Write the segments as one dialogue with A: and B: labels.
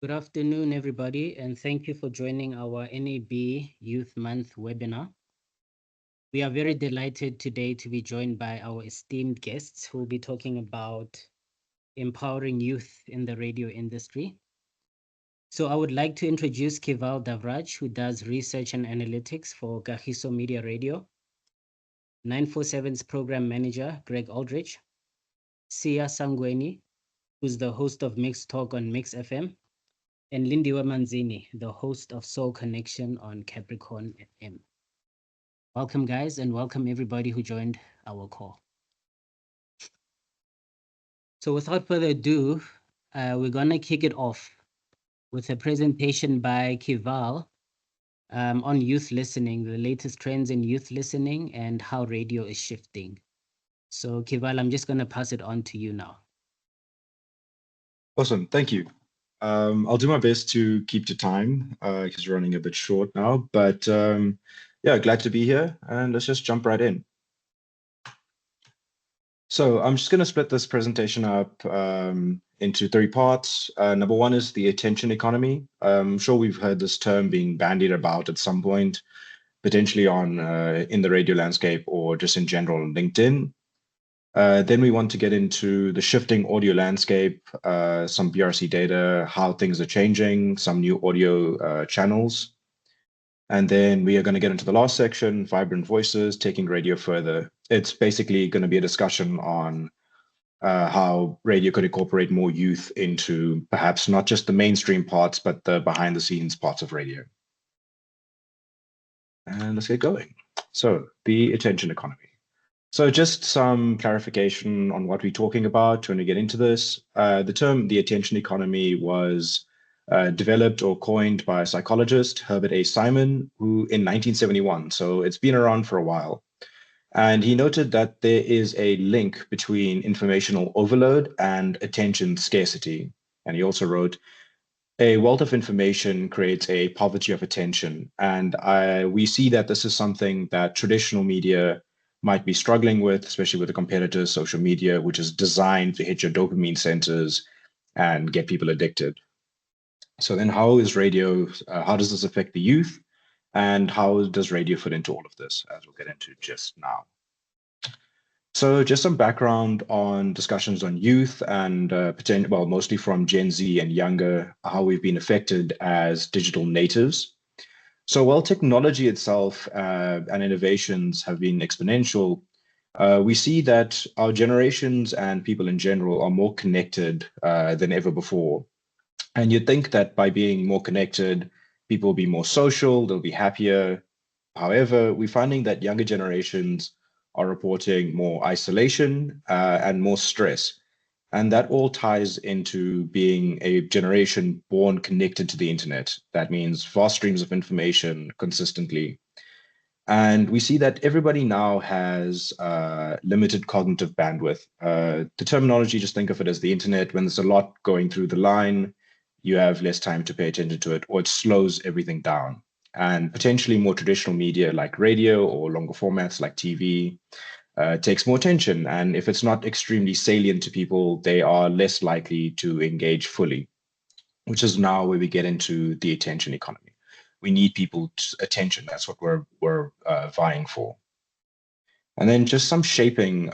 A: Good afternoon, everybody, and thank you for joining our NAB Youth Month webinar. We are very delighted today to be joined by our esteemed guests who will be talking about empowering youth in the radio industry. So I would like to introduce Kival Dhavraj, who does research and analytics for Kagiso Media Radio, 947's program manager, Greg Aldridge, Sia Sangweni, who's the host of Mix Talk on Mix FM, and Lindiwe Manzini, the host of Soul Connection on Capricorn FM. Welcome, guys, and welcome everybody who joined our call. So without further ado, we're going to kick it off with a presentation by Kival on youth listening, the latest trends in youth listening and how radio is shifting. So Kival, I'm just going to pass it on to you now.
B: Awesome, thank you. I'll do my best to keep to time because we're running a bit short now, but yeah, glad to be here and let's just jump right in. So I'm just going to split this presentation up into three parts. Number one is the attention economy. I'm sure we've heard this term being bandied about at some point, potentially on in the radio landscape or just in general on LinkedIn. Then we want to get into the shifting audio landscape, some BRC data, how things are changing, some new audio channels. And then we are going to get into the last section, vibrant voices, taking radio further. It's basically going to be a discussion on how radio could incorporate more youth into perhaps not just the mainstream parts, but the behind the scenes parts of radio. And let's get going. So the attention economy. So just some clarification on what we're talking about when we get into this. The term the attention economy was developed or coined by psychologist Herbert A. Simon, who in 1971, so it's been around for a while. And he noted that there is a link between informational overload and attention scarcity. And he also wrote, a wealth of information creates a poverty of attention. And we see that this is something that traditional media might be struggling with, especially with the competitors, social media, which is designed to hit your dopamine centers and get people addicted. So then how is radio, how does this affect the youth? And how does radio fit into all of this, as we'll get into just now? So just some background on discussions on youth and well, mostly from Gen Z and younger, how we've been affected as digital natives. So while technology itself and innovations have been exponential, we see that our generations and people in general are more connected than ever before. And you'd think that by being more connected, people will be more social, they'll be happier. However, we're finding that younger generations are reporting more isolation and more stress. And that all ties into being a generation born connected to the internet. That means vast streams of information consistently. And we see that everybody now has limited cognitive bandwidth. The terminology, just think of it as the internet. When there's a lot going through the line, you have less time to pay attention to it, or it slows everything down. And potentially more traditional media like radio or longer formats like TV takes more attention. And if it's not extremely salient to people, they are less likely to engage fully, which is now where we get into the attention economy. We need people's attention. That's what we're vying for. And then just some shaping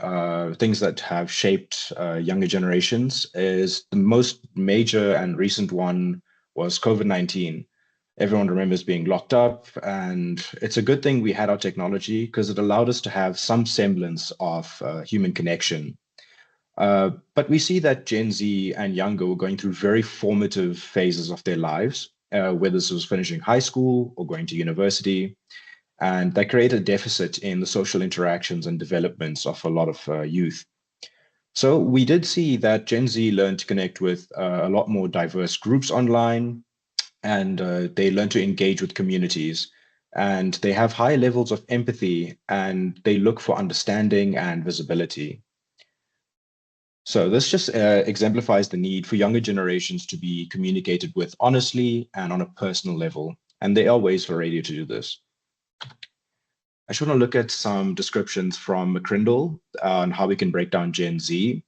B: things that have shaped younger generations is the most major and recent one was COVID-19. Everyone remembers being locked up, and it's a good thing we had our technology because it allowed us to have some semblance of human connection. But we see that Gen Z and younger were going through very formative phases of their lives, whether this was finishing high school or going to university. And that created a deficit in the social interactions and developments of a lot of youth. So we did see that Gen Z learned to connect with a lot more diverse groups online, and they learn to engage with communities. And they have high levels of empathy, and they look for understanding and visibility. So this just exemplifies the need for younger generations to be communicated with honestly and on a personal level. And there are ways for radio to do this. I just want to look at some descriptions from McCrindle on how we can break down Gen Z.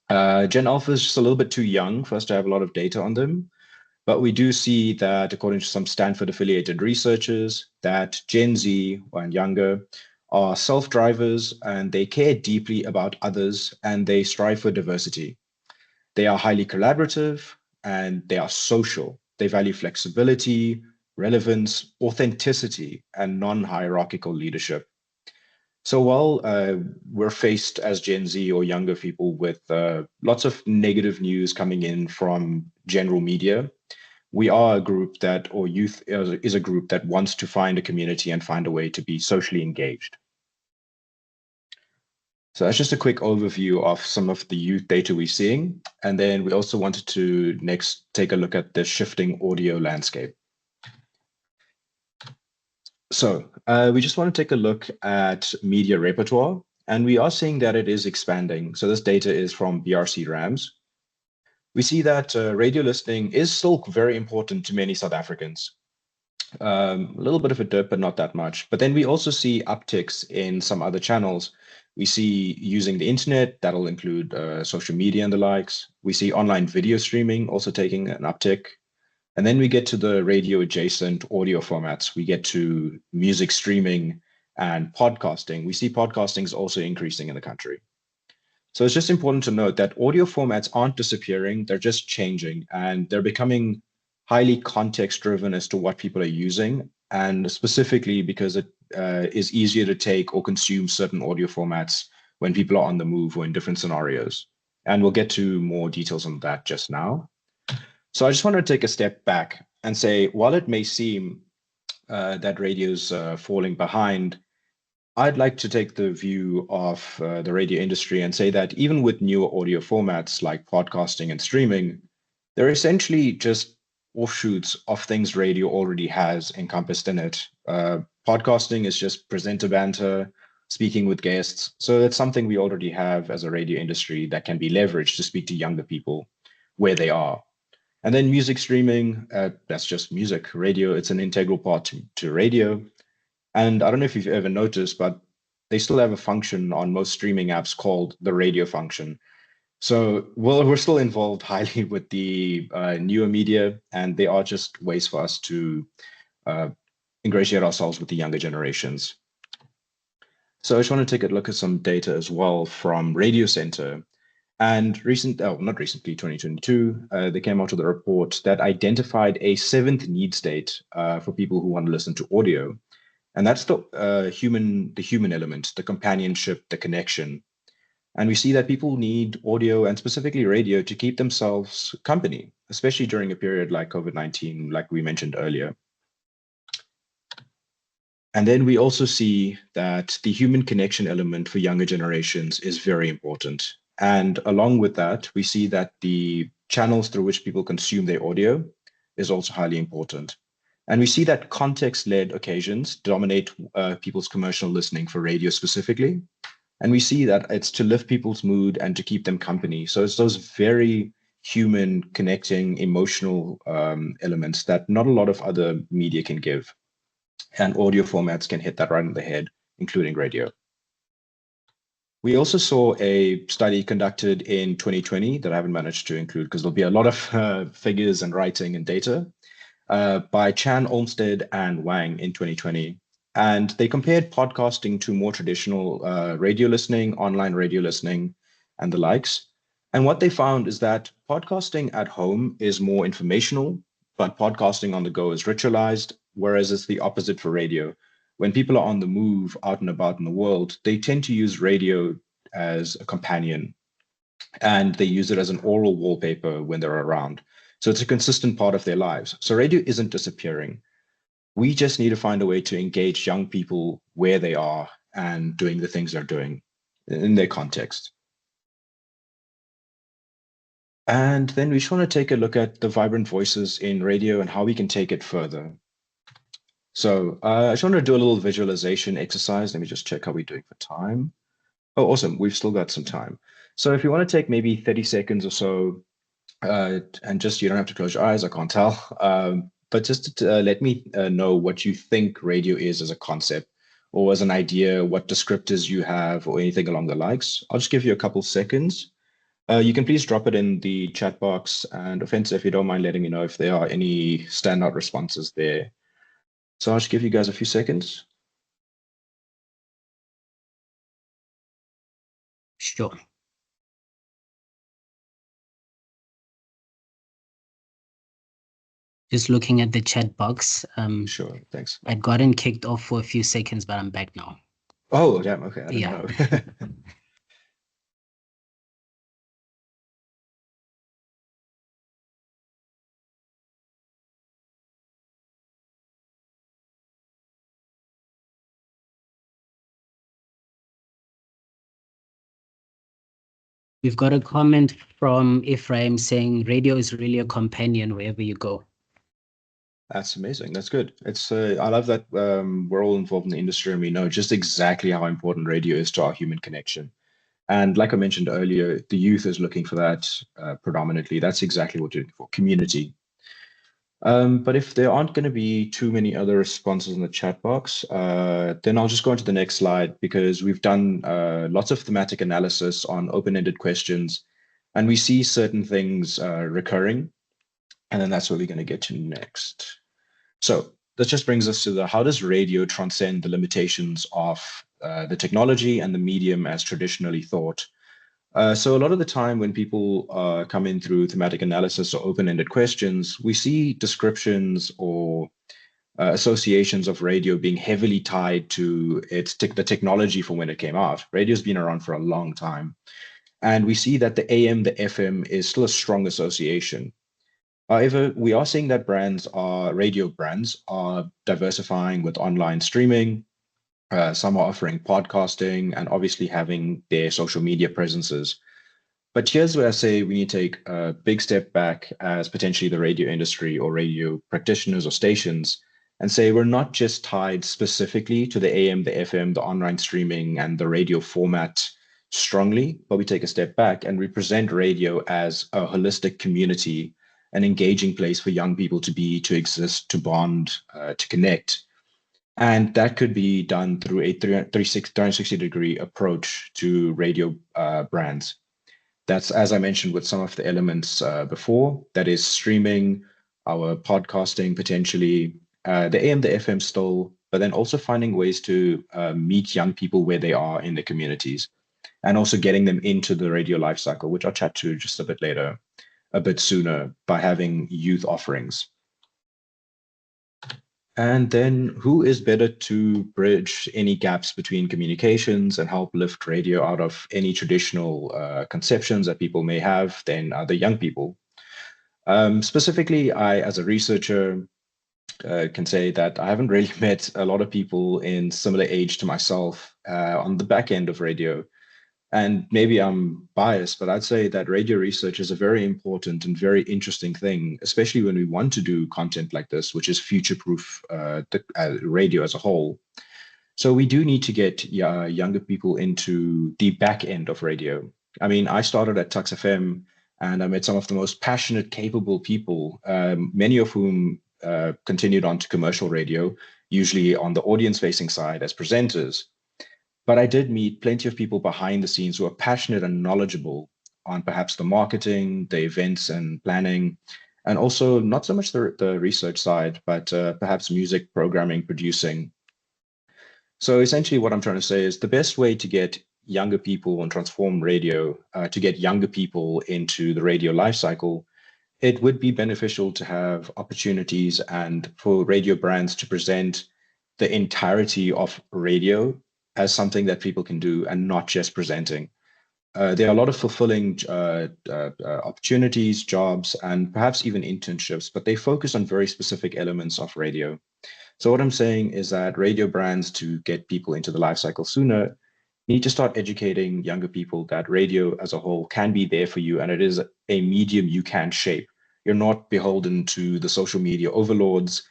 B: Gen Alpha is just a little bit too young for us to have a lot of data on them. But we do see that, according to some Stanford-affiliated researchers, that Gen Z and younger are self-drivers and they care deeply about others and they strive for diversity. They are highly collaborative and they are social. They value flexibility, relevance, authenticity, and non-hierarchical leadership. So while we're faced as Gen Z or younger people with lots of negative news coming in from general media, we are a group that, or youth is a group that wants to find a community and find a way to be socially engaged. So that's just a quick overview of some of the youth data we're seeing. And then we also wanted to next take a look at the shifting audio landscape. So we just want to take a look at media repertoire, and we are seeing that it is expanding. So this data is from BRC Rams. We see that radio listening is still very important to many South Africans. A little bit of a dip, but not that much. But then we also see upticks in some other channels. We see using the internet, that'll include social media and the likes. We see online video streaming also taking an uptick. And then we get to the radio adjacent audio formats. We get to music streaming and podcasting. We see podcasting is also increasing in the country. So it's just important to note that audio formats aren't disappearing, they're just changing and they're becoming highly context driven as to what people are using, and specifically because it is easier to take or consume certain audio formats when people are on the move or in different scenarios. And we'll get to more details on that just now. So I just want to take a step back and say, while it may seem that radio's falling behind, I'd like to take the view of the radio industry and say that even with newer audio formats like podcasting and streaming, they're essentially just offshoots of things radio already has encompassed in it. Podcasting is just presenter banter, speaking with guests. So it's something we already have as a radio industry that can be leveraged to speak to younger people where they are. And then music streaming, that's just music. Radio, it's an integral part to radio. And I don't know if you've ever noticed, but they still have a function on most streaming apps called the radio function. So we're still involved highly with the newer media, and they are just ways for us to ingratiate ourselves with the younger generations. So I just want to take a look at some data as well from Radio Center. And not recently, 2022, they came out with a report that identified a seventh need state for people who want to listen to audio. And that's the human element, the companionship, the connection. And we see that people need audio and specifically radio to keep themselves company, especially during a period like COVID-19, like we mentioned earlier. And then we also see that the human connection element for younger generations is very important. And along with that, we see that the channels through which people consume their audio is also highly important. And we see that context-led occasions dominate people's commercial listening for radio specifically. And we see that it's to lift people's mood and to keep them company. So it's those very human, connecting, emotional elements that not a lot of other media can give. And audio formats can hit that right on the head, including radio. We also saw a study conducted in 2020 that I haven't managed to include because there'll be a lot of figures and writing and data by Chan, Olmsted, and Wang in 2020. And they compared podcasting to more traditional radio listening, online radio listening, and the likes. And what they found is that podcasting at home is more informational, but podcasting on the go is ritualized, whereas it's the opposite for radio. When people are on the move out and about in the world, they tend to use radio as a companion, and they use it as an oral wallpaper when they're around. So it's a consistent part of their lives. So radio isn't disappearing. We just need to find a way to engage young people where they are and doing the things they're doing in their context. And then we just want to take a look at the vibrant voices in radio and how we can take it further. So I just want to do a little visualization exercise. Let me just check how we're doing for time. Oh, awesome. We've still got some time. So if you want to take maybe 30 seconds or so, and just, you don't have to close your eyes, I can't tell. But just to let me know what you think radio is as a concept or as an idea, what descriptors you have or anything along the likes. I'll just give you a couple seconds. You can please drop it in the chat box, and Offensive, if you don't mind letting me know if there are any standout responses there. So I'll just give you guys a few seconds.
A: Sure. Just looking at the chat box.
B: Sure, thanks.
A: I'd gotten kicked off for a few seconds, but I'm back now.
B: Oh, damn, okay, I didn't
A: Yeah.
B: know.
A: We've got a comment from Ephraim saying radio is really a companion wherever you go.
B: That's amazing. That's good. It's I love that we're all involved in the industry and we know just exactly how important radio is to our human connection. And like I mentioned earlier, the youth is looking for that predominantly. That's exactly what you're looking for, community. But if there aren't going to be too many other responses in the chat box, then I'll just go on to the next slide because we've done lots of thematic analysis on open-ended questions, and we see certain things recurring, and then that's what we're going to get to next. So this just brings us to the how does radio transcend the limitations of the technology and the medium as traditionally thought? So a lot of the time when people come in through thematic analysis or open-ended questions, we see descriptions or associations of radio being heavily tied to the technology from when it came out. Radio's been around for a long time. And we see that the AM, the FM is still a strong association. However, we are seeing that radio brands are diversifying with online streaming. Some are offering podcasting and obviously having their social media presences. But here's where I say we need to take a big step back as potentially the radio industry or radio practitioners or stations and say we're not just tied specifically to the AM, the FM, the online streaming, and the radio format strongly, but we take a step back and we present radio as a holistic community, an engaging place for young people to be, to exist, to bond, to connect. And that could be done through a 360-degree approach to radio brands. That's, as I mentioned, with some of the elements before, that is streaming, our podcasting potentially, the AM, the FM still, but then also finding ways to meet young people where they are in the communities and also getting them into the radio life cycle, which I'll chat to just a bit later, a bit sooner by having youth offerings. And then who is better to bridge any gaps between communications and help lift radio out of any traditional conceptions that people may have than other young people? Specifically, I, as a researcher, can say that I haven't really met a lot of people in similar age to myself on the back end of radio. And maybe I'm biased, but I'd say that radio research is a very important and very interesting thing, especially when we want to do content like this, which is future-proof radio as a whole. So we do need to get younger people into the back end of radio. I mean, I started at Tux FM and I met some of the most passionate, capable people, many of whom continued on to commercial radio, usually on the audience-facing side as presenters. But I did meet plenty of people behind the scenes who are passionate and knowledgeable on perhaps the marketing, the events and planning, and also not so much the research side, but perhaps music programming, producing. So essentially what I'm trying to say is the best way to get younger people and transform radio, to get younger people into the radio life cycle, it would be beneficial to have opportunities and for radio brands to present the entirety of radio as something that people can do and not just presenting. There are a lot of fulfilling opportunities, jobs, and perhaps even internships, but they focus on very specific elements of radio. So what I'm saying is that radio brands, to get people into the life cycle sooner, need to start educating younger people that radio as a whole can be there for you and it is a medium you can shape. You're not beholden to the social media overlords.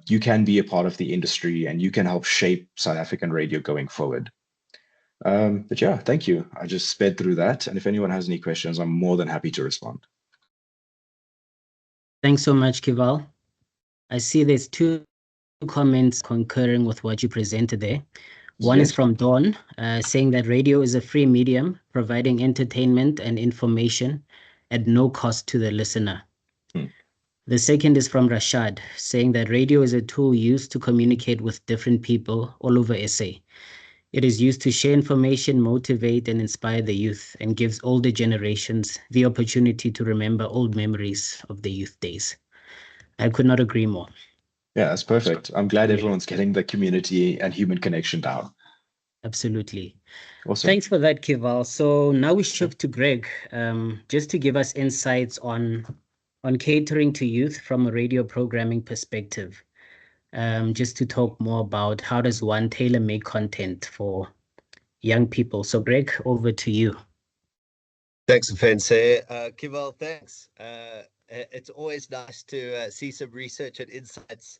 B: You can be a part of the industry and you can help shape South African radio going forward. But yeah, thank you. I just sped through that. And if anyone has any questions, I'm more than happy to respond.
A: Thanks so much, Kival. I see there's two comments concurring with what you presented there. One is
B: Yes.
A: from Dawn, saying that radio is a free medium, providing entertainment and information at no cost to the listener.
B: Hmm.
A: The second is from Rashad, saying that radio is a tool used to communicate with different people all over SA. It is used to share information, motivate, and inspire the youth, and gives older generations the opportunity to remember old memories of the youth days. I could not agree more.
B: Yeah, that's perfect. I'm glad
A: Yeah.
B: everyone's getting the community and human connection down.
A: Absolutely.
B: Awesome.
A: Thanks for that, Kival. So now we shift to Greg, just to give us insights on catering to youth from a radio programming perspective. Just to talk more about how does one tailor make content for young people. So Greg, over to you.
C: Thanks, Offense. Kival, thanks. It's always nice to see some research and insights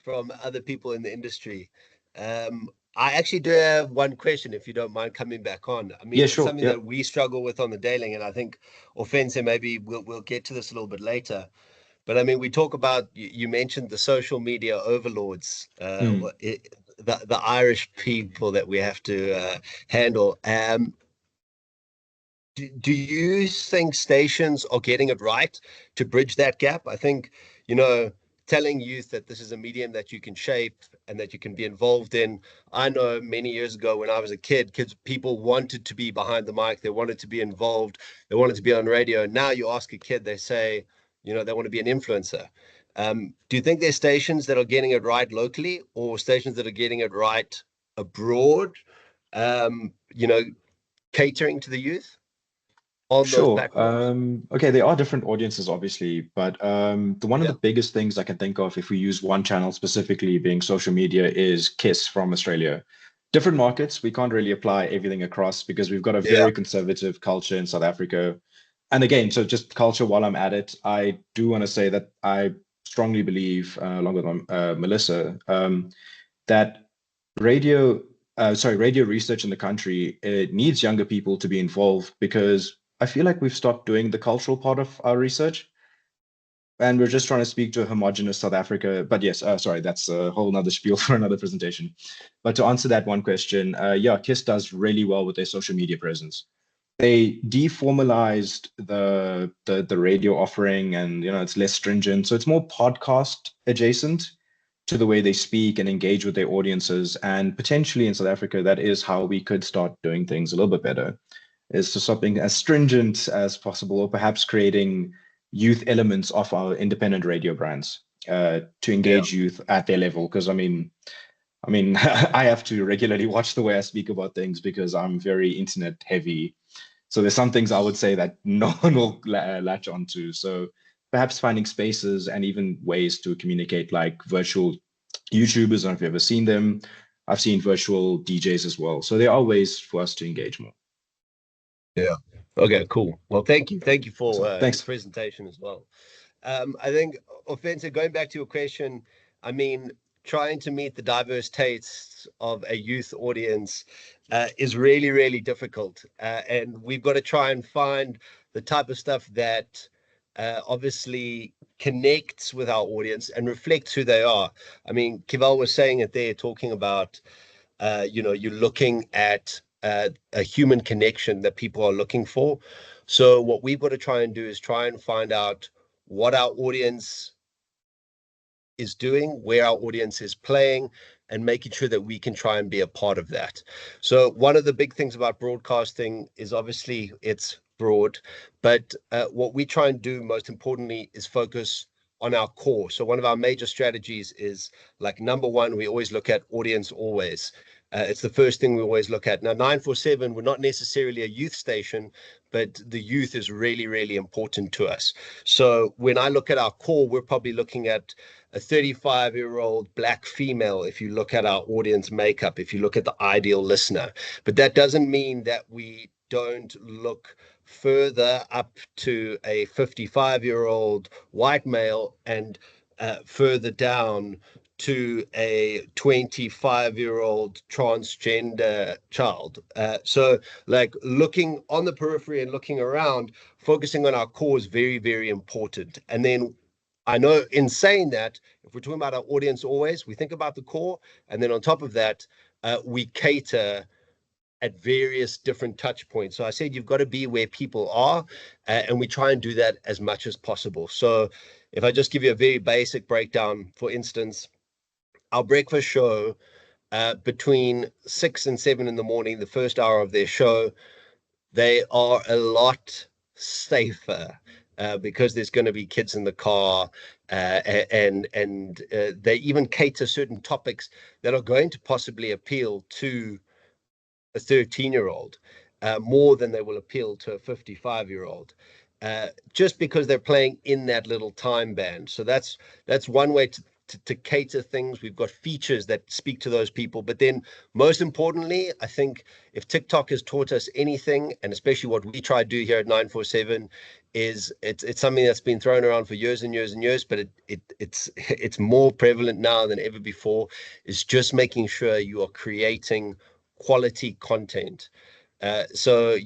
C: from other people in the industry. I actually do have one question, if you don't mind coming back on. I mean,
B: Yeah,
C: it's
B: sure.
C: something
B: Yeah.
C: that we struggle with on the daily, and I think Offense, maybe we'll get to this a little bit later. But I mean, we talk about, you mentioned the social media overlords, the Irish people that we have to handle. Do you think stations are getting it right to bridge that gap? I think, telling youth that this is a medium that you can shape and that you can be involved in. I know many years ago when I was a kid, people wanted to be behind the mic. They wanted to be involved. They wanted to be on radio. Now you ask a kid, they say, they want to be an influencer. Do you think there's stations that are getting it right locally or stations that are getting it right abroad, catering to the youth on those
B: Sure.
C: platforms?
B: Okay, there are different audiences, obviously, but the one of the biggest things I can think of, if we use one channel specifically, being social media, is KISS from Australia. Different markets, we can't really apply everything across because we've got a very conservative culture in South Africa. And again, so just culture while I'm at it, I do want to say that I strongly believe, along with Melissa, that radio radio research in the country, it needs younger people to be involved because I feel like we've stopped doing the cultural part of our research and we're just trying to speak to a homogenous South Africa. But yes, sorry, that's a whole nother spiel for another presentation. But to answer that one question, yeah, KISS does really well with their social media presence. They deformalized the radio offering, and it's less stringent, so it's more podcast adjacent to the way they speak and engage with their audiences. And potentially in South Africa, that is how we could start doing things a little bit better, is to stop being as stringent as possible, or perhaps creating youth elements of our independent radio brands to engage youth at their level. Because I mean, I have to regularly watch the way I speak about things because I'm very internet heavy. So there's some things I would say that no one will latch onto. So perhaps finding spaces and even ways to communicate, like virtual YouTubers. I don't know if you've ever seen them. I've seen virtual DJs as well. So there are ways for us to engage more.
C: Yeah. Okay, cool. Well, thank you. Thank you for
B: So,
C: your
B: thanks.
C: presentation as well. I think, Offensive, going back to your question, I mean, trying to meet the diverse tastes of a youth audience is really, really difficult. And we've got to try and find the type of stuff that obviously connects with our audience and reflects who they are. I mean, Kival was saying it there, talking about, you're looking at a human connection that people are looking for. So what we've got to try and do is try and find out what our audience is doing, where our audience is playing, and making sure that we can try and be a part of that. So one of the big things about broadcasting is obviously it's broad, but what we try and do most importantly is focus on our core. So one of our major strategies is, like, number one, we always look at audience always. It's the first thing we always look at. Now, 947, we're not necessarily a youth station, but the youth is really, really important to us. So when I look at our core, we're probably looking at a 35-year-old Black female, if you look at our audience makeup, if you look at the ideal listener. But that doesn't mean that we don't look further up to a 55-year-old white male and further down to a 25-year-old transgender child. So like looking on the periphery and looking around, focusing on our core is very, very important. And then I know in saying that, if we're talking about our audience always, we think about the core. And then on top of that, we cater at various different touch points. So I said you've got to be where people are, and we try and do that as much as possible. So if I just give you a very basic breakdown, for instance, our breakfast show, between 6 and 7 in the morning, the first hour of their show, they are a lot safer, because there's going to be kids in the car, and they even cater certain topics that are going to possibly appeal to a 13-year-old, more than they will appeal to a 55-year-old, just because they're playing in that little time band. So that's one way to cater things. We've got features that speak to those people. But then most importantly, I think if TikTok has taught us anything, and especially what we try to do here at 947, is it's something that's been thrown around for years and years and years, but it's more prevalent now than ever before, is just making sure you are creating quality content. So,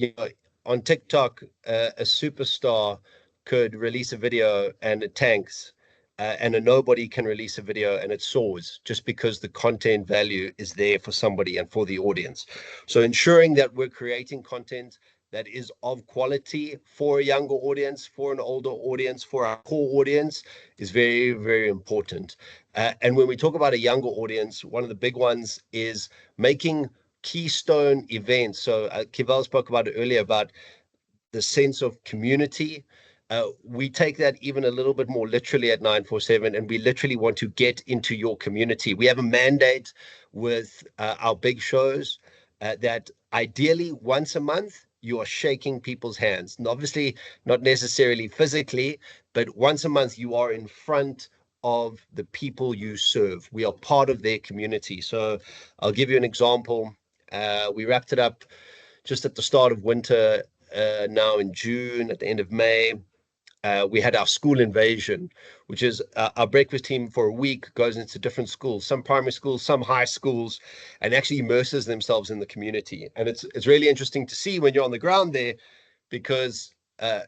C: on TikTok, a superstar could release a video and it tanks, and a nobody can release a video and it soars, just because the content value is there for somebody and for the audience. So ensuring that we're creating content that is of quality for a younger audience, for an older audience, for our core audience, is very, very important. And when we talk about a younger audience, one of the big ones is making keystone events. So Kival spoke about it earlier, about the sense of community. We take that even a little bit more literally at 947, and we literally want to get into your community. We have a mandate with our big shows, that ideally once a month you are shaking people's hands, and obviously not necessarily physically, but once a month you are in front of the people you serve. We are part of their community. So I'll give you an example. We wrapped it up just at the start of winter, now in June, at the end of May. We had our school invasion, which is our breakfast team for a week goes into different schools, some primary schools, some high schools, and actually immerses themselves in the community. And it's really interesting to see when you're on the ground there, because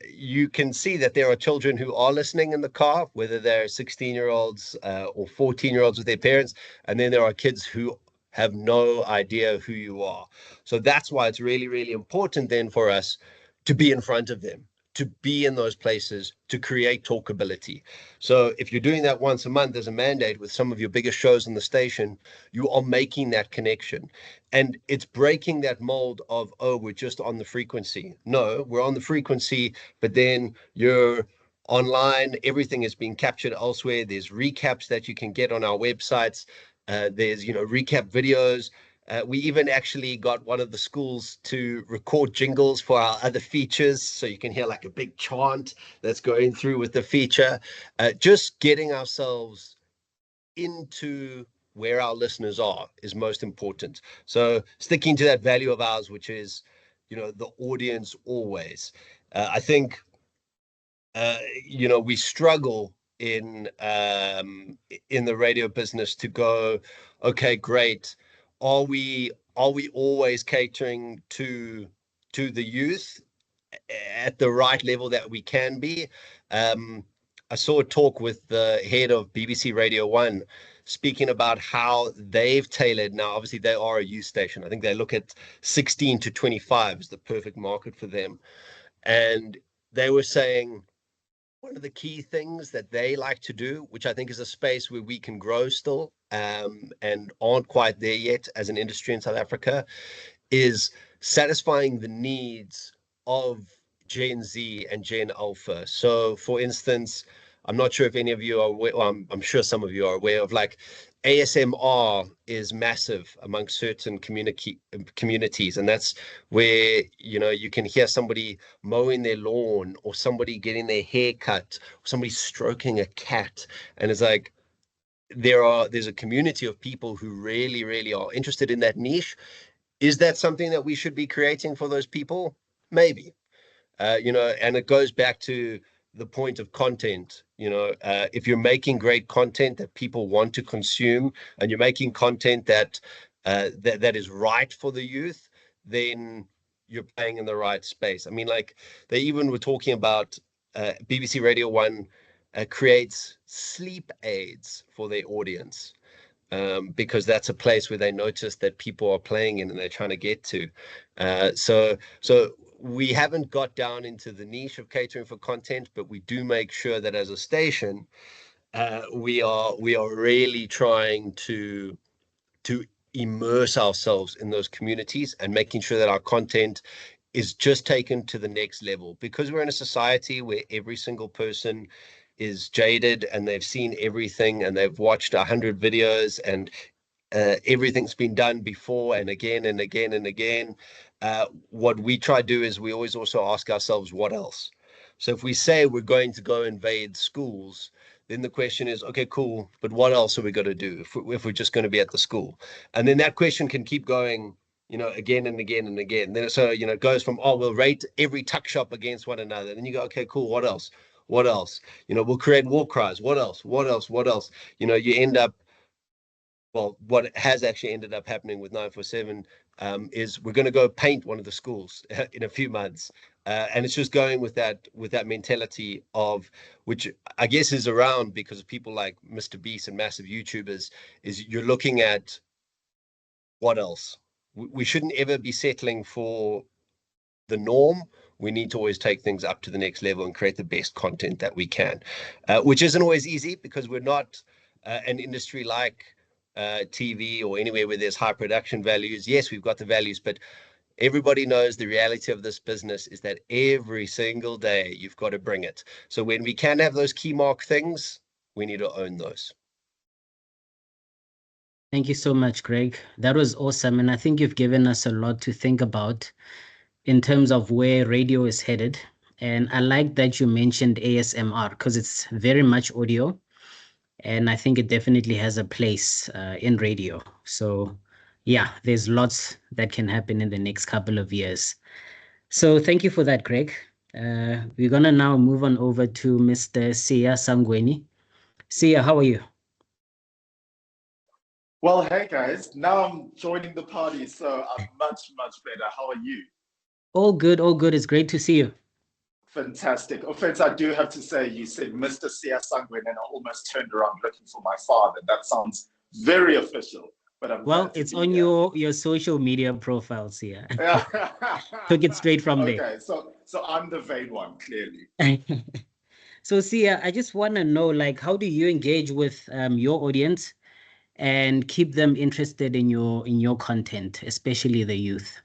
C: you can see that there are children who are listening in the car, whether they're 16-year-olds or 14-year-olds with their parents, and then there are kids who have no idea who you are. So that's why it's really, really important then for us to be in front of them, to be in those places, to create talkability. So if you're doing that once a month as a mandate with some of your biggest shows on the station, you are making that connection. And it's breaking that mold of, oh, we're just on the frequency. No, we're on the frequency, but then you're online, everything is being captured elsewhere. There's recaps that you can get on our websites. There's, recap videos. We even actually got one of the schools to record jingles for our other features, so you can hear like a big chant that's going through with the feature. Just getting ourselves into where our listeners are is most important. So sticking to that value of ours, which is, the audience always. I think, we struggle in the radio business to go, okay, great. Are we always catering to the youth at the right level that we can be? I saw a talk with the head of BBC Radio 1 speaking about how they've tailored. Now, obviously, they are a youth station. I think they look at 16 to 25 as the perfect market for them. And they were saying one of the key things that they like to do, which I think is a space where we can grow still, and aren't quite there yet as an industry in South Africa, is satisfying the needs of Gen Z and Gen Alpha. So, for instance, I'm not sure if any of you are aware, well, I'm sure some of you are aware of, like, ASMR is massive amongst certain communities, and that's where you can hear somebody mowing their lawn, or somebody getting their hair cut, or somebody stroking a cat, and it's like there's a community of people who really, really are interested in that niche. Is that something that we should be creating for those people? Maybe. And it goes back to the point of content. If you're making great content that people want to consume, and you're making content that is right for the youth, then you're playing in the right space. I mean, like, they even were talking about BBC Radio 1 creates sleep aids for their audience. because that's a place where they notice that people are playing in and they're trying to get to. So we haven't got down into the niche of catering for content, but we do make sure that as a station, we are really trying to immerse ourselves in those communities and making sure that our content is just taken to the next level, because we're in a society where every single person is jaded and they've seen everything and they've watched 100 videos and everything's been done before and again and again and again. What we try to do is we always also ask ourselves, what else? So if we say we're going to go invade schools, then the question is, okay, cool, but what else are we going to do if we're just going to be at the school? And then that question can keep going, again and again and again. Then so, it goes from, oh, we'll rate every tuck shop against one another. Then you go, okay, cool, what else? What else? We'll create war cries. What else? What else? What else? You end up, well, what has actually ended up happening with 947 is we're going to go paint one of the schools in a few months. And it's just going with that mentality of, which I guess is around because of people like Mr. Beast and massive YouTubers, is you're looking at what else. We shouldn't ever be settling for the norm. We need to always take things up to the next level and create the best content that we can, which isn't always easy because we're not an industry like TV or anywhere where there's high production values. Yes, we've got the values, but everybody knows the reality of this business is that every single day you've got to bring it. So when we can have those key mark things, we need to own those.
A: Thank you so much, Greg. That was awesome. And I think you've given us a lot to think about in terms of where radio is headed. And I like that you mentioned ASMR because it's very much audio. And I think it definitely has a place in radio. So yeah, there's lots that can happen in the next couple of years. So thank you for that, Greg. We're going to now move on over to Mr. Siya Sangweni. Siya, how are you?
D: Well, hey guys, now I'm joining the party, so I'm much, much better. How are you?
A: All good, all good. It's great to see you.
D: Fantastic. Offense, I do have to say, you said Mr. Siya Sangweni, and I almost turned around looking for my father. That sounds very official, but I'm
A: well, it's on your social media profile, Siya. Took it straight from there.
D: Okay, so I'm the vain one, clearly.
A: So Siya, I just want to know, like, how do you engage with your audience and keep them interested in your content, especially the youth?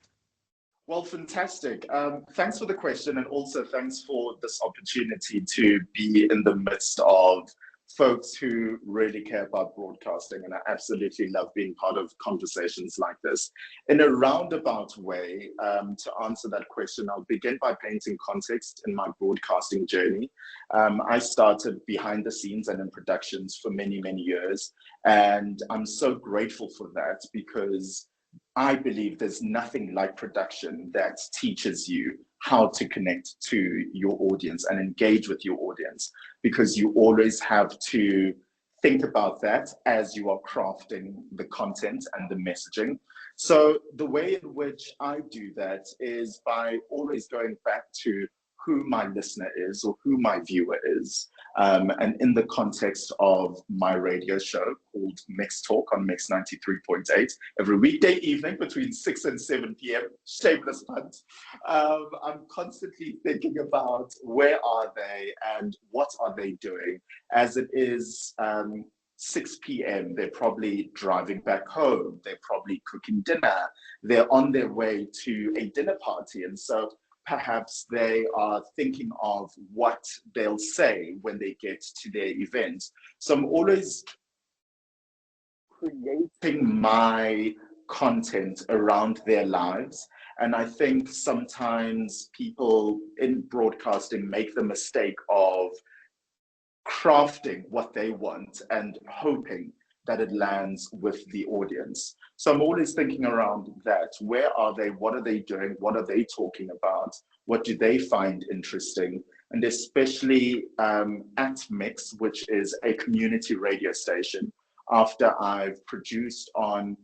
D: Well, fantastic. Thanks for the question, and also thanks for this opportunity to be in the midst of folks who really care about broadcasting, and I absolutely love being part of conversations like this. In a roundabout way, to answer that question, I'll begin by painting context in my broadcasting journey. I started behind the scenes and in productions for many, many years, and I'm so grateful for that because I believe there's nothing like production that teaches you how to connect to your audience and engage with your audience, because you always have to think about that as you are crafting the content and the messaging. So the way in which I do that is by always going back to who my listener is or who my viewer is. And in the context of my radio show called Mix Talk on Mix 93.8, every weekday evening between 6 and 7 p.m., shameless punt, I'm constantly thinking about where are they and what are they doing. As it is 6 p.m., they're probably driving back home, they're probably cooking dinner, they're on their way to a dinner party. And so perhaps they are thinking of what they'll say when they get to their event. So I'm always creating my content around their lives. And I think sometimes people in broadcasting make the mistake of crafting what they want and hoping that it lands with the audience. So I'm always thinking around that. Where are they? What are they doing? What are they talking about? What do they find interesting? And especially at Mix, which is a community radio station, after I've produced on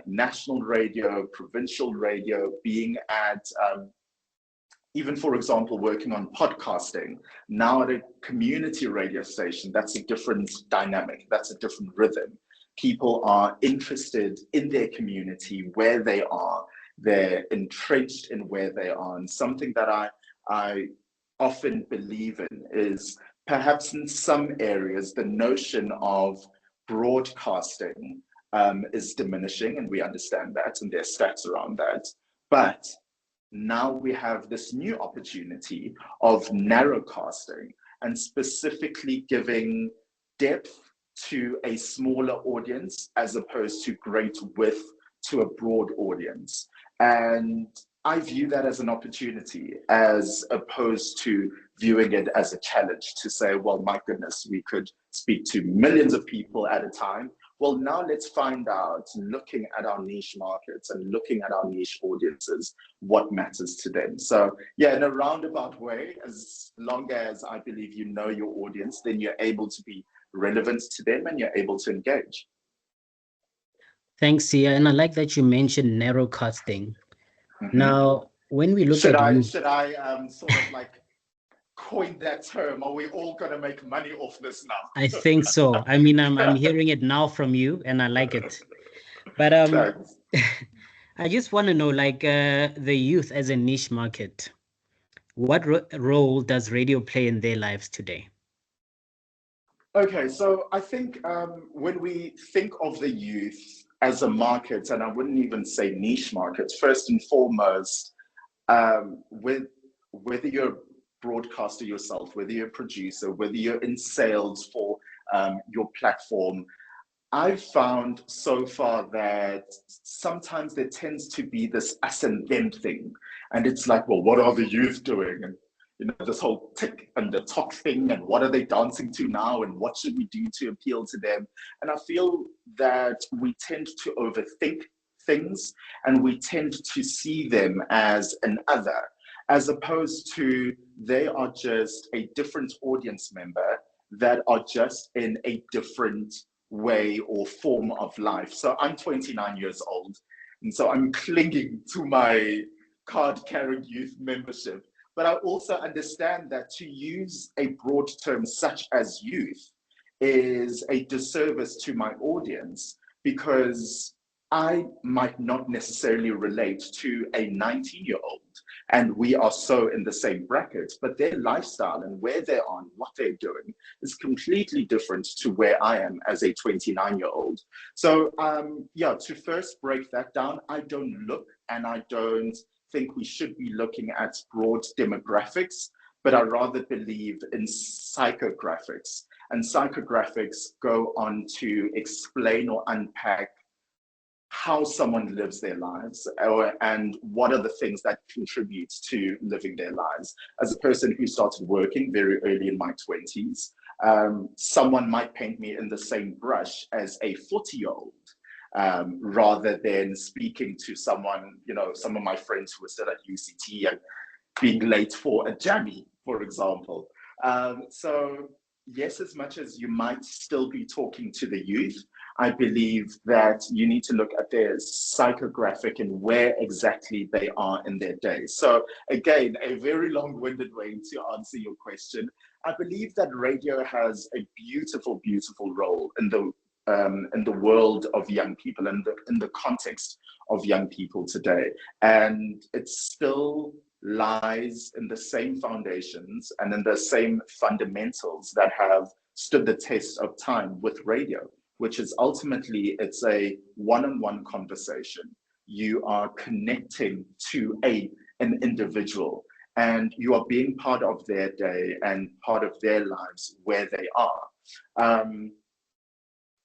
D: national radio, provincial radio, being at even, for example, working on podcasting, now at a community radio station, that's a different dynamic, that's a different rhythm. People are interested in their community, where they are. They're entrenched in where they are. And something that I often believe in is perhaps in some areas, the notion of broadcasting is diminishing, and we understand that, and there are stats around that. But now we have this new opportunity of narrowcasting and specifically giving depth to a smaller audience as opposed to great width to a broad audience. And I view that as an opportunity as opposed to viewing it as a challenge to say, well, my goodness, we could speak to millions of people at a time. Well, now let's find out, looking at our niche markets and looking at our niche audiences, what matters to them. So yeah, in a roundabout way, as long as I believe you know your audience, then you're able to be relevant to them and you're able to engage.
A: Thanks, Sia. And I like that you mentioned narrowcasting.
D: Mm-hmm.
A: Now, when we look
D: should
A: at
D: I sort of like coin that term? Are we all going to make money off this now?
A: I think so. I mean, I'm hearing it now from you, and I like it. But I just want to know, like, the youth as a niche market, what role does radio play in their lives today?
D: Okay, so I think when we think of the youth as a market, and I wouldn't even say niche markets, first and foremost, whether you're a broadcaster yourself, whether you're a producer, whether you're in sales for your platform, I've found so far that sometimes there tends to be this us and them thing. And it's like, well, what are the youth doing? And you know, this whole tick and the talk thing, and what are they dancing to now, and what should we do to appeal to them? And I feel that we tend to overthink things, and we tend to see them as an other, as opposed to they are just a different audience member that are just in a different way or form of life. So I'm 29 years old, and so I'm clinging to my card-carrying youth membership. But I also understand that to use a broad term such as youth is a disservice to my audience, because I might not necessarily relate to a 19-year-old, and we are so in the same bracket, but their lifestyle and where they are and what they're doing is completely different to where I am as a 29-year-old. So yeah, to first break that down, I don't look, and I don't think we should be looking at broad demographics, but I rather believe in psychographics. And psychographics go on to explain or unpack how someone lives their lives, and what are the things that contribute to living their lives. As a person who started working very early in my 20s, someone might paint me in the same brush as a 40-year-old. Rather than speaking to someone, you know, some of my friends who were still at UCT and being late for a jammy, for example. So yes, as much as you might still be talking to the youth, I believe that you need to look at their psychographic and where exactly they are in their day. So again, a very long-winded way to answer your question. I believe that radio has a beautiful, beautiful role in the world of young people and in the context of young people today. And it still lies in the same foundations and in the same fundamentals that have stood the test of time with radio, which is ultimately, it's a one-on-one conversation. You are connecting to an individual, and you are being part of their day and part of their lives where they are.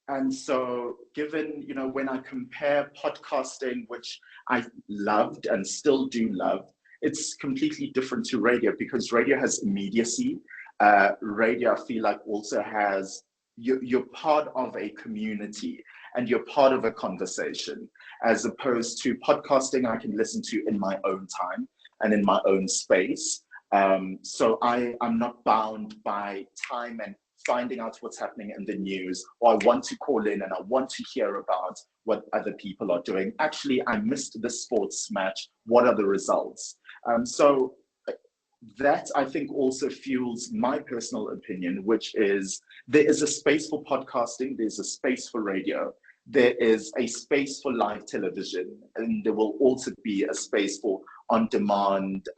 D: And so given, you know, when I compare podcasting, which I loved and still do love, it's completely different to radio, because radio has immediacy. Radio, I feel like, also has, you're part of a community and you're part of a conversation, as opposed to podcasting I can listen to in my own time and in my own space. So I'm not bound by time and finding out what's happening in the news, or I want to call in and I want to hear about what other people are doing. Actually, I missed the sports match. What are the results? So that, I think, also fuels my personal opinion, which is there is a space for podcasting, there's a space for radio, there is a space for live television, and there will also be a space for on-demand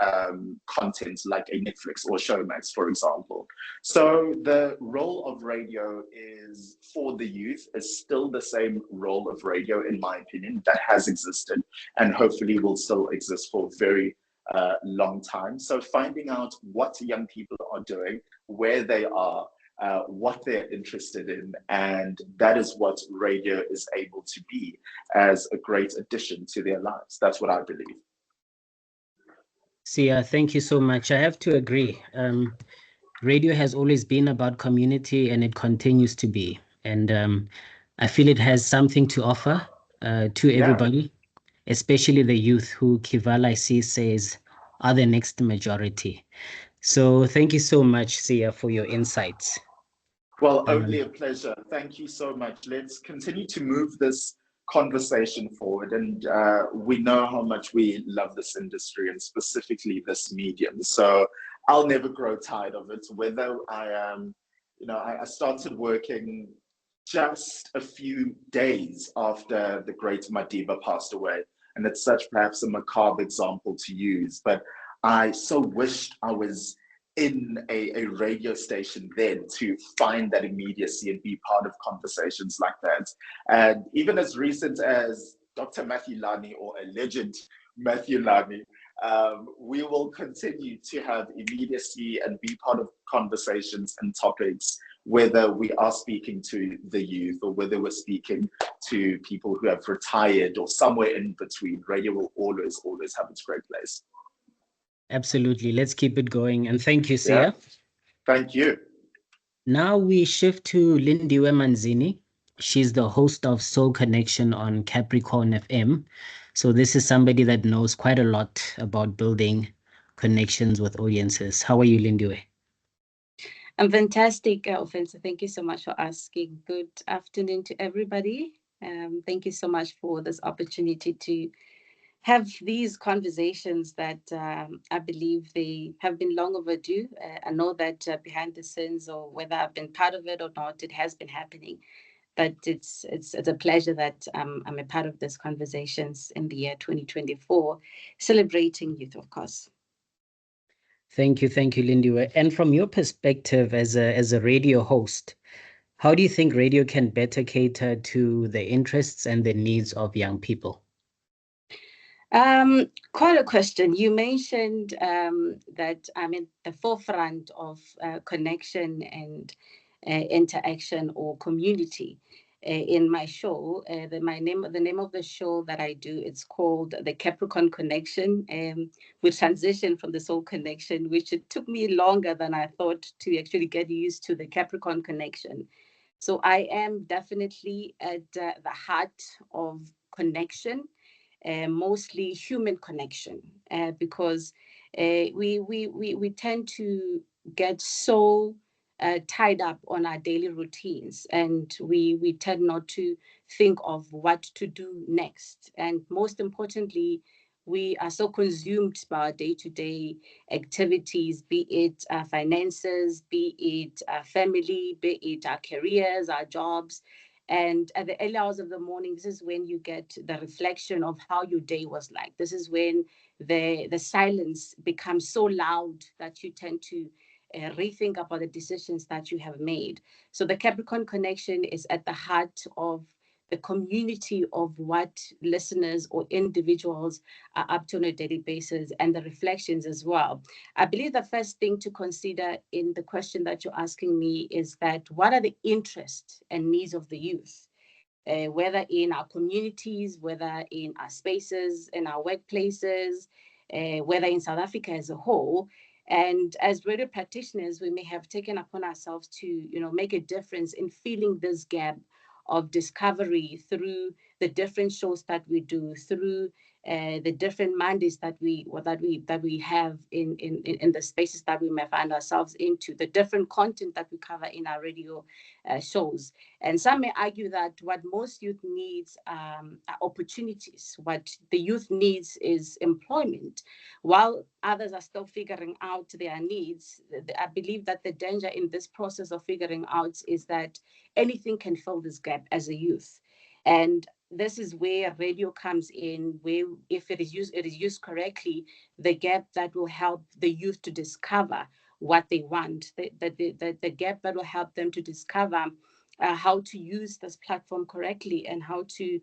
D: content like a Netflix or Showmax, for example. So the role of radio is for the youth is still the same role of radio, in my opinion, that has existed and hopefully will still exist for a very long time. So finding out what young people are doing, where they are, what they're interested in, and that is what radio is able to be as a great addition to their lives. That's what I believe.
A: Sia, thank you so much. I have to agree. Radio has always been about community, and it continues to be. And I feel it has something to offer to everybody, especially the youth, who Kival, I see, says are the next majority. So thank you so much, Sia, for your insights.
D: Well, only a pleasure. Thank you so much. Let's continue to move this conversation forward. And we know how much we love this industry and specifically this medium. So I'll never grow tired of it, whether I am, I started working just a few days after the great Madiba passed away. And it's such perhaps a macabre example to use, but I so wished I was in a radio station then to find that immediacy and be part of conversations like that. And even as recent as Dr. Matthew Lani, or a legend Matthew Lani, we will continue to have immediacy and be part of conversations and topics, whether we are speaking to the youth or whether we're speaking to people who have retired or somewhere in between. Radio will always have its great place.
A: Absolutely. Let's keep it going. And thank you, Sia.
D: Yeah. Thank you.
A: Now we shift to Lindiwe Manzini. She's the host of Soul Connection on Capricorn FM. So this is somebody that knows quite a lot about building connections with audiences. How are you, Lindiwe?
E: I'm fantastic, Offensive. Thank you so much for asking. Good afternoon to everybody. Thank you so much for this opportunity to have these conversations that I believe they have been long overdue. I know that behind the scenes, or whether I've been part of it or not, it has been happening. But it's a pleasure that I'm a part of these conversations in the year 2024, celebrating youth, of course.
A: Thank you, Lindiwe. And from your perspective as a radio host, how do you think radio can better cater to the interests and the needs of young people?
E: Quite a question. You mentioned that I'm in the forefront of connection and interaction or community in my show. The name of the show that I do, it's called the Capricorn Connection. We transitioned from the Soul Connection, which it took me longer than I thought to actually get used to the Capricorn Connection. So I am definitely at the heart of connection. Mostly human connection, because we tend to get so tied up on our daily routines, and we tend not to think of what to do next. And most importantly, we are so consumed by our day-to-day activities, be it our finances, be it our family, be it our careers, our jobs. And at the early hours of the morning, this is when you get the reflection of how your day was like. This is when the silence becomes so loud that you tend to rethink about the decisions that you have made. So the Capricorn Connection is at the heart of the community of what listeners or individuals are up to on a daily basis, and the reflections as well. I believe the first thing to consider in the question that you're asking me is that what are the interests and needs of the youth? Whether in our communities, whether in our spaces, in our workplaces, whether in South Africa as a whole. And as radio practitioners, we may have taken upon ourselves to, make a difference in filling this gap of discovery through the different shows that we do, through the different mandates that we have in the spaces that we may find ourselves into, the different content that we cover in our radio shows. And some may argue that what most youth needs are opportunities. What the youth needs is employment, while others are still figuring out their needs. I believe that the danger in this process of figuring out is that anything can fill this gap as a youth. And this is where radio comes in, where if it is used correctly, the gap that will help the youth to discover what they want, the gap that will help them to discover how to use this platform correctly, and how to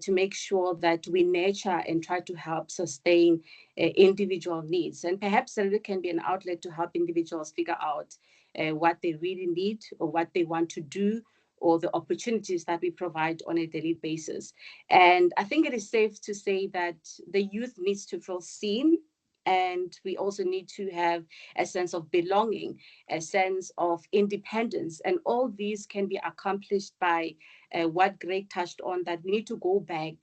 E: make sure that we nurture and try to help sustain individual needs. And perhaps it can be an outlet to help individuals figure out what they really need, or what they want to do, or the opportunities that we provide on a daily basis. And I think it is safe to say that the youth needs to feel seen, and we also need to have a sense of belonging, a sense of independence. And all these can be accomplished by what Greg touched on, that we need to go back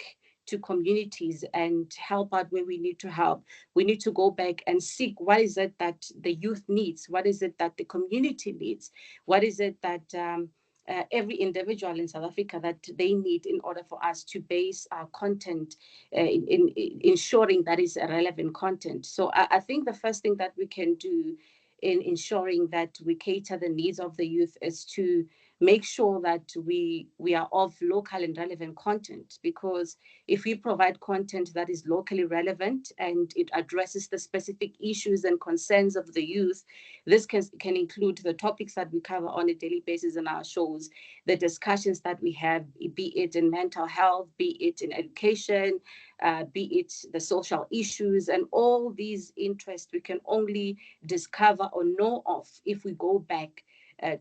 E: to communities and help out where we need to help. We need to go back and seek what is it that the youth needs, what is it that the community needs, what is it that every individual in South Africa that they need, in order for us to base our content in ensuring that is relevant content. So I think the first thing that we can do in ensuring that we cater the needs of the youth is to make sure that we are of local and relevant content. Because if we provide content that is locally relevant and it addresses the specific issues and concerns of the youth, this can include the topics that we cover on a daily basis in our shows, the discussions that we have, be it in mental health, be it in education, be it the social issues, and all these interests we can only discover or know of if we go back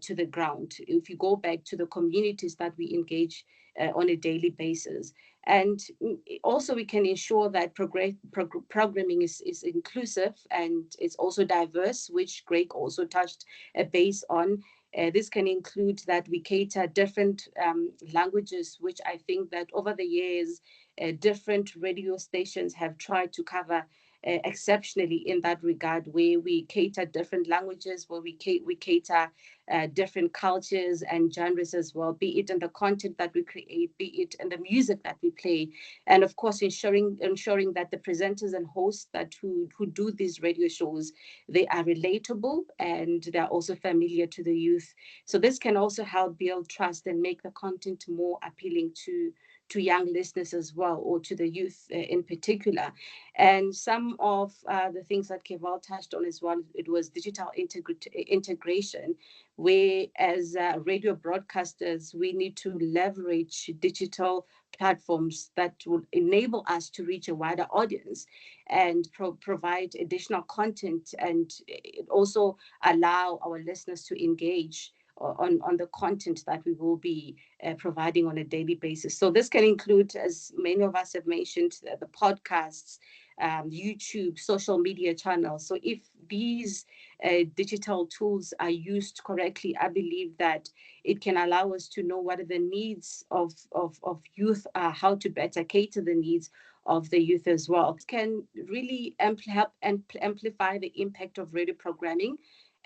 E: to the ground, if you go back to the communities that we engage on a daily basis. And also we can ensure that programming is inclusive and it's also diverse, which Greg also touched base on. This can include that we cater different languages, which I think that over the years, different radio stations have tried to cover exceptionally in that regard, where we cater different languages, where we cater different cultures and genres as well, be it in the content that we create, be it in the music that we play, and of course ensuring that the presenters and hosts that who do these radio shows, they are relatable and they're also familiar to the youth. So this can also help build trust and make the content more appealing to young listeners as well, or to the youth in particular. And some of the things that Kival touched on as well, it was digital integration, where as radio broadcasters, we need to leverage digital platforms that will enable us to reach a wider audience and provide additional content, and also allow our listeners to engage on the content that we will be providing on a daily basis. So this can include, as many of us have mentioned, the podcasts, YouTube, social media channels. So if these digital tools are used correctly, I believe that it can allow us to know what are the needs of youth, how to better cater the needs of the youth as well. It can really help amplify the impact of radio programming,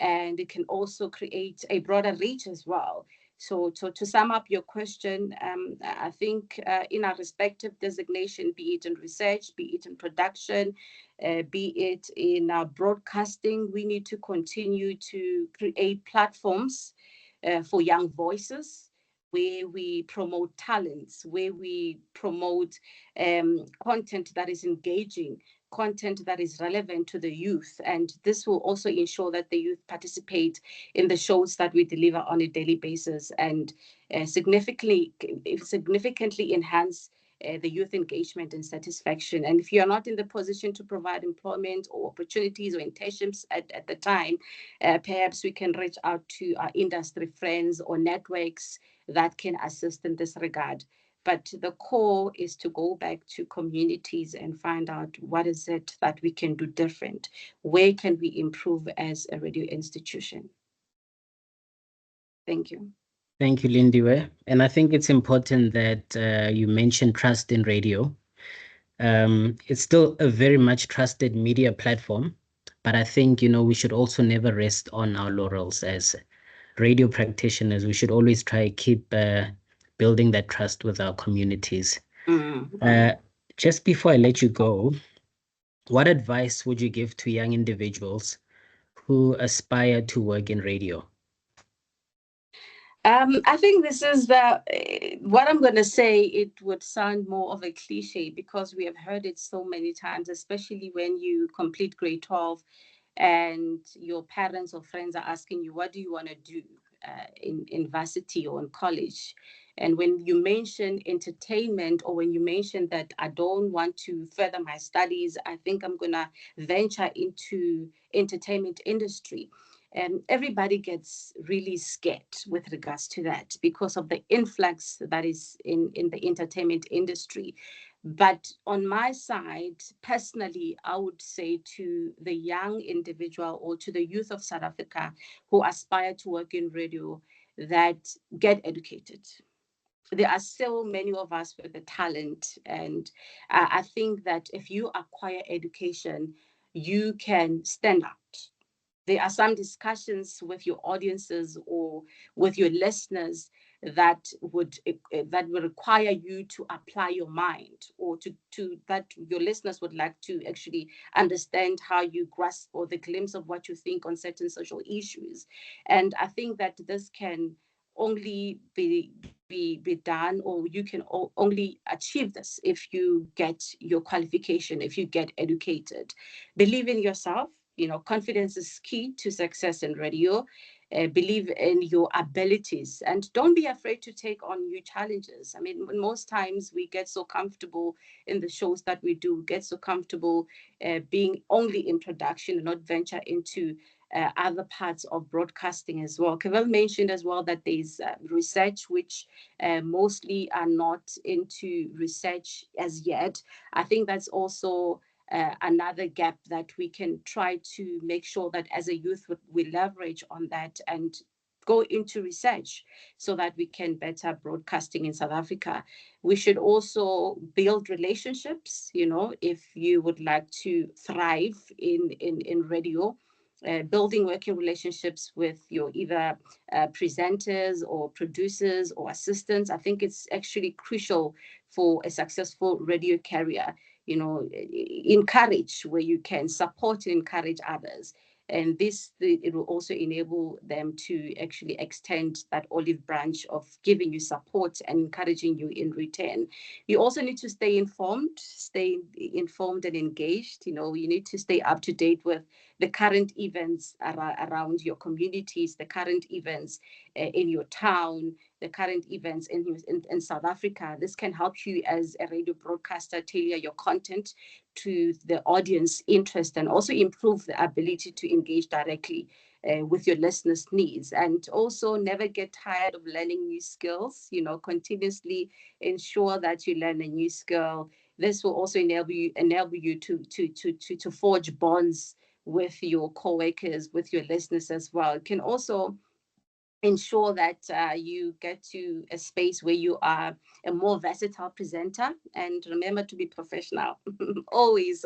E: and it can also create a broader reach as well. So to sum up your question, I think in our respective designation, be it in research, be it in production, be it in broadcasting, we need to continue to create platforms for young voices, where we promote talents, where we promote content that is engaging, content that is relevant to the youth. And this will also ensure that the youth participate in the shows that we deliver on a daily basis, and significantly enhance the youth engagement and satisfaction. And if you're not in the position to provide employment or opportunities or internships at the time, perhaps we can reach out to our industry friends or networks that can assist in this regard. But the core is to go back to communities and find out what is it that we can do different. Where can we improve as a radio institution? Thank you.
A: Thank you, Lindiwe. And I think it's important that you mentioned trust in radio. It's still a very much trusted media platform, but I think, we should also never rest on our laurels as radio practitioners. We should always try to keep building that trust with our communities. Just before I let you go, what advice would you give to young individuals who aspire to work in radio?
E: I think this is what I'm going to say. It would sound more of a cliche because we have heard it so many times, especially when you complete grade 12 and your parents or friends are asking you, what do you want to do in varsity or in college? And when you mention entertainment, or when you mention that I don't want to further my studies, I think I'm going to venture into entertainment industry. And everybody gets really scared with regards to that because of the influx that is in the entertainment industry. But on my side, personally, I would say to the young individual or to the youth of South Africa who aspire to work in radio, that get educated. There are so many of us with the talent, and I think that if you acquire education, you can stand out. There are some discussions with your audiences or with your listeners that would require you to apply your mind, or to that your listeners would like to actually understand how you grasp or the glimpse of what you think on certain social issues. And I think that this can only be done, or you can only achieve this if you get your qualification, if you get educated. Believe in yourself. Confidence is key to success in radio. Believe in your abilities and don't be afraid to take on new challenges. I mean, most times we get so comfortable in the shows that we do, get so comfortable being only in production and not venture into other parts of broadcasting as well. Kival mentioned as well that there's research, which mostly are not into research as yet. I think that's also another gap that we can try to make sure that as a youth we leverage on that and go into research so that we can better broadcasting in South Africa. We should also build relationships, if you would like to thrive in radio. Building working relationships with your either presenters or producers or assistants. I think it's actually crucial for a successful radio career. Encourage where you can, support and encourage others. And it will also enable them to actually extend that olive branch of giving you support and encouraging you in return. You also need to stay informed and engaged. You need to stay up to date with the current events around your communities, the current events in your town, the current events in South Africa. This can help you as a radio broadcaster tailor your content to the audience interest and also improve the ability to engage directly with your listeners' needs. And also never get tired of learning new skills, continuously ensure that you learn a new skill. This will also enable you to forge bonds with your co-workers, with your listeners as well. It can also ensure that you get to a space where you are a more versatile presenter. And remember to be professional. Always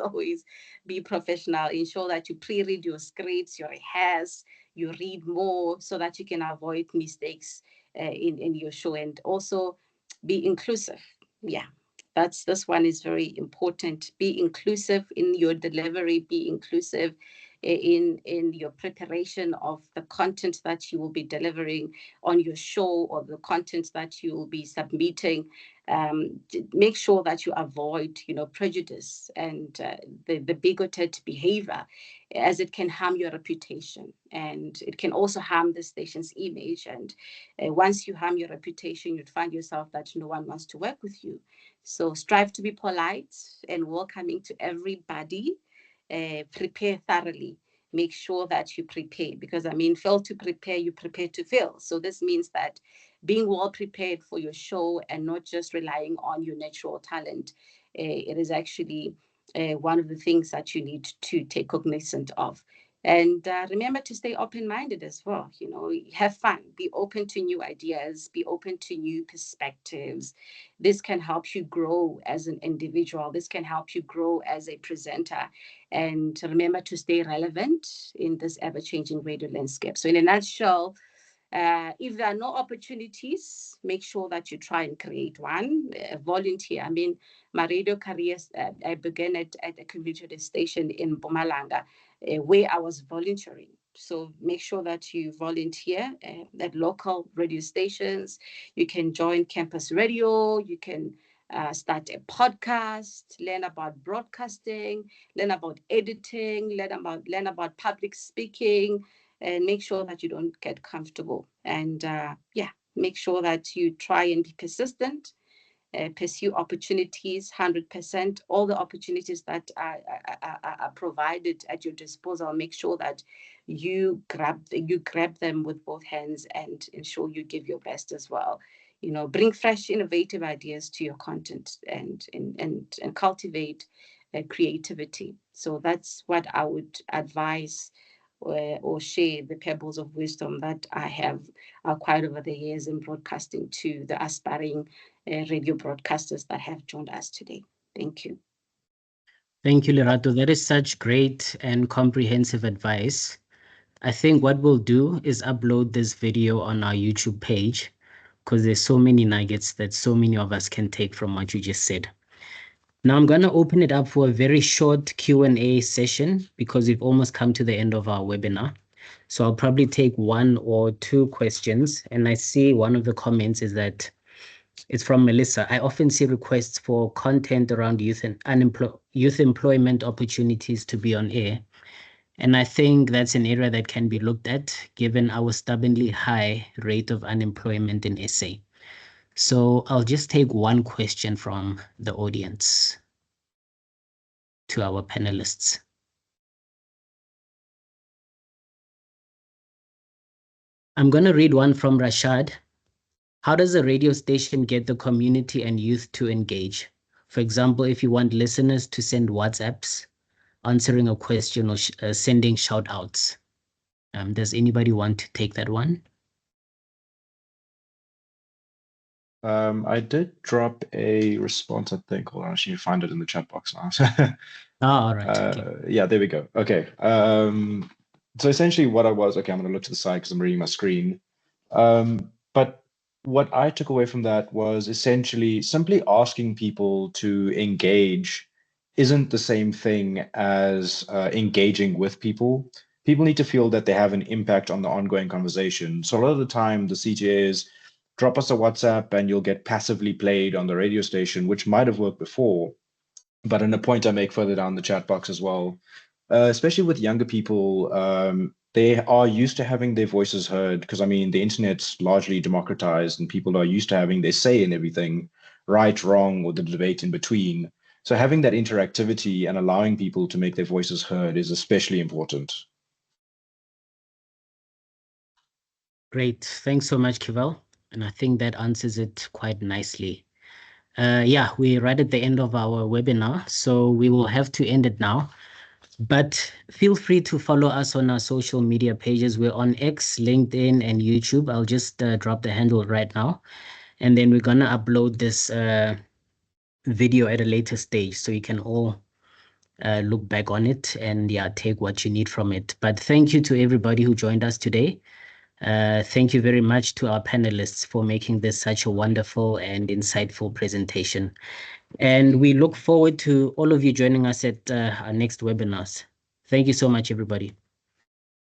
E: be professional. Ensure that you pre-read your scripts, your rehearse, you read more so that you can avoid mistakes in your show. And also be inclusive. Yeah, this one is very important. Be inclusive in your delivery. Be inclusive in your preparation of the content that you will be delivering on your show, or the content that you will be submitting. Make sure that you avoid, prejudice and the bigoted behavior, as it can harm your reputation and it can also harm the station's image. And once you harm your reputation, you'd find yourself that no one wants to work with you. So strive to be polite and welcoming to everybody. Prepare thoroughly. Make sure that you prepare, because fail to prepare, you prepare to fail. So this means that being well prepared for your show and not just relying on your natural talent. It is actually one of the things that you need to take cognizance of. And remember to stay open-minded as well. Have fun, be open to new ideas, be open to new perspectives. This can help you grow as an individual. This can help you grow as a presenter. And remember to stay relevant in this ever-changing radio landscape. So in a nutshell, if there are no opportunities, make sure that you try and create one. Volunteer. My radio career, I began at a community station in Mpumalanga, where I was volunteering. So make sure that you volunteer at local radio stations. You can join campus radio. You can start a podcast, learn about broadcasting, learn about editing, learn about public speaking, and make sure that you don't get comfortable. And make sure that you try and be persistent. Pursue opportunities 100%. All the opportunities that are provided at your disposal, make sure that you grab them with both hands and ensure you give your best as well. Bring fresh, innovative ideas to your content and cultivate creativity. So that's what I would advise or share, the pebbles of wisdom that I have acquired over the years in broadcasting to the aspiring radio broadcasters that have joined us today. Thank you.
A: Thank you, Lerato. That is such great and comprehensive advice. I think what we'll do is upload this video on our YouTube page, because there's so many nuggets that so many of us can take from what you just said. Now I'm going to open it up for a very short Q&A session, because we've almost come to the end of our webinar. So I'll probably take 1 or 2 questions. And I see one of the comments is that it's from Melissa. I often see requests for content around youth employment opportunities to be on air. And I think that's an area that can be looked at, given our stubbornly high rate of unemployment in SA. So I'll just take 1 question from the audience to our panelists. I'm going to read one from Rashad. How does a radio station get the community and youth to engage? For example, if you want listeners to send WhatsApps, answering a question, or sending shout outs. Does anybody want to take that one?
B: I did drop a response, I think. Hold on, I should find it in the chat box now.
A: All right. Okay.
B: Yeah, there we go. Okay. So essentially what I'm going to look to the side because I'm reading my screen. But what I took away from that was essentially simply asking people to engage isn't the same thing as engaging with people. People need to feel that they have an impact on the ongoing conversation. So a lot of the time, the CTA is drop us a WhatsApp and you'll get passively played on the radio station, which might have worked before. But in a point I make further down the chat box as well, especially with younger people, they are used to having their voices heard because, I mean, the internet's largely democratized and people are used to having their say in everything, right, wrong, or the debate in between. So having that interactivity and allowing people to make their voices heard is especially important.
A: Great. Thanks so much, Kival. And I think that answers it quite nicely. Yeah, we're right at the end of our webinar, so we will have to end it now. But feel free to follow us on our social media pages. We're on X, LinkedIn, and YouTube. I'll just drop the handle right now. And then we're going to upload this video at a later stage so you can all look back on it and take what you need from it. But thank you to everybody who joined us today. Thank you very much to our panelists for making this such a wonderful and insightful presentation. And we look forward to all of you joining us at our next webinars. Thank you so much, everybody.